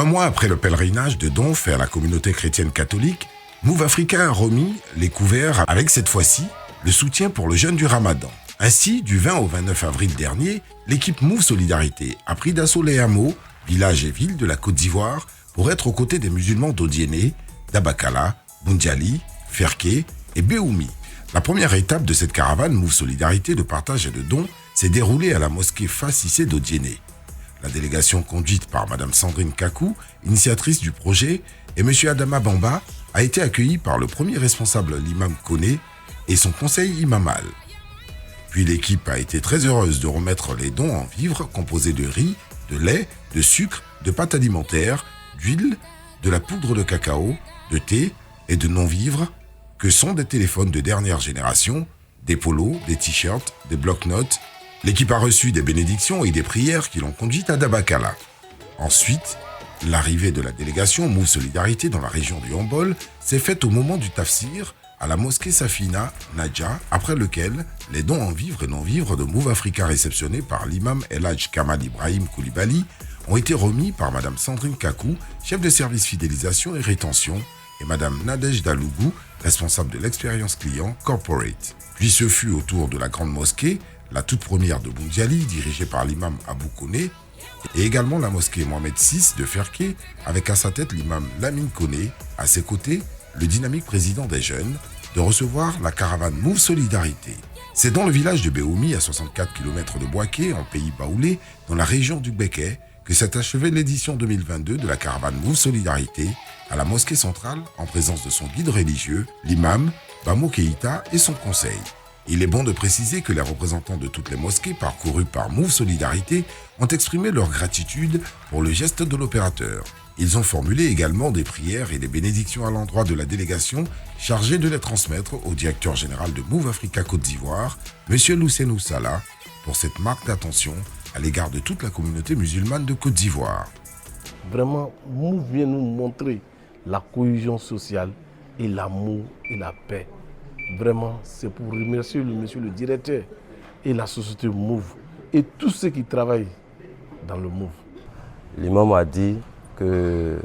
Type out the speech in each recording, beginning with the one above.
mois après le pèlerinage de dons fait à la communauté chrétienne catholique, Move Africa a remis les couverts avec cette fois-ci le soutien pour le jeûne du Ramadan. Ainsi, du 20 au 29 avril dernier, l'équipe Move Solidarité a pris d'assaut les hameaux, villages et villes de la Côte d'Ivoire pour être aux côtés des musulmans d'Odiéné, d'Abakala, Boundiali, Ferké et Béoumi. La première étape de cette caravane Move Solidarité de partage et de dons s'est déroulée à la mosquée Fa-Cissé d'Odiéné. La délégation conduite par Mme Sandrine Kakou, initiatrice du projet, et M. Adama Bamba a été accueillie par le premier responsable, l'imam Koné, et son conseil imamal. Puis l'équipe a été très heureuse de remettre les dons en vivres composés de riz, de lait, de sucre, de pâtes alimentaires, d'huile, de la poudre de cacao, de thé et de non-vivres, que sont des téléphones de dernière génération, des polos, des t-shirts, des bloc-notes. L'équipe a reçu des bénédictions et des prières qui l'ont conduite à Dabakala. Ensuite, l'arrivée de la délégation Move Solidarité dans la région du Hombol s'est faite au moment du tafsir à la mosquée Safina Nadja, après lequel les dons en vivres et non-vivres de Move Africa réceptionnés par l'imam El Hadj Kamal Ibrahim Koulibaly ont été remis par Mme Sandrine Kakou, chef de service fidélisation et rétention, et Mme Nadège Dalougou, responsable de l'expérience client corporate. Puis ce fut au tour de la grande mosquée, la toute première de Boundiali, dirigée par l'imam Abou Koné, et également la mosquée Mohamed VI de Ferké, avec à sa tête l'imam Lamine Koné, à ses côtés, le dynamique président des jeunes, de recevoir la caravane Move Solidarité. C'est dans le village de Béoumi, à 64 km de Boaké, en pays baoulé, dans la région du Béké, que s'est achevée l'édition 2022 de la caravane Move Solidarité à la mosquée centrale, en présence de son guide religieux, l'imam Bamo Keïta et son conseil. Il est bon de préciser que les représentants de toutes les mosquées parcourues par Move Solidarité ont exprimé leur gratitude pour le geste de l'opérateur. Ils ont formulé également des prières et des bénédictions à l'endroit de la délégation chargée de les transmettre au directeur général de Move Africa Côte d'Ivoire, M. Lousenou Salah, pour cette marque d'attention à l'égard de toute la communauté musulmane de Côte d'Ivoire. Vraiment, Move vient nous montrer la cohésion sociale et l'amour et la paix. Vraiment, c'est pour remercier monsieur le directeur et la société Move et tous ceux qui travaillent dans le Move. L'imam a dit que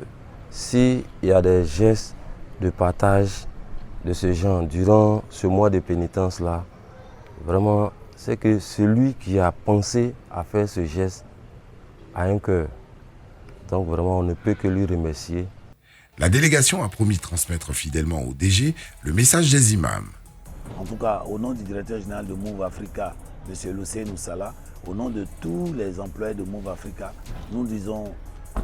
s'il y a des gestes de partage de ce genre durant ce mois de pénitence-là, vraiment, c'est que celui qui a pensé à faire ce geste a un cœur. Donc vraiment, on ne peut que lui remercier. La délégation a promis de transmettre fidèlement au DG le message des imams. En tout cas, au nom du directeur général de Move Africa, M. Lousenou Salah, au nom de tous les employés de Move Africa, nous disons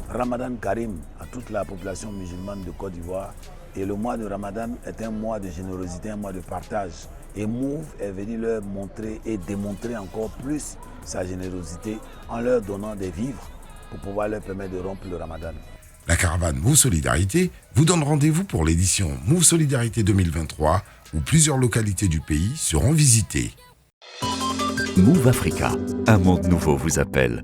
Ramadan Karim à toute la population musulmane de Côte d'Ivoire. Et le mois de Ramadan est un mois de générosité, un mois de partage. Et Move est venu leur montrer et démontrer encore plus sa générosité en leur donnant des vivres pour pouvoir leur permettre de rompre le Ramadan. La caravane Move Solidarité vous donne rendez-vous pour l'édition Move Solidarité 2023 où plusieurs localités du pays seront visitées. Move Africa, un monde nouveau vous appelle.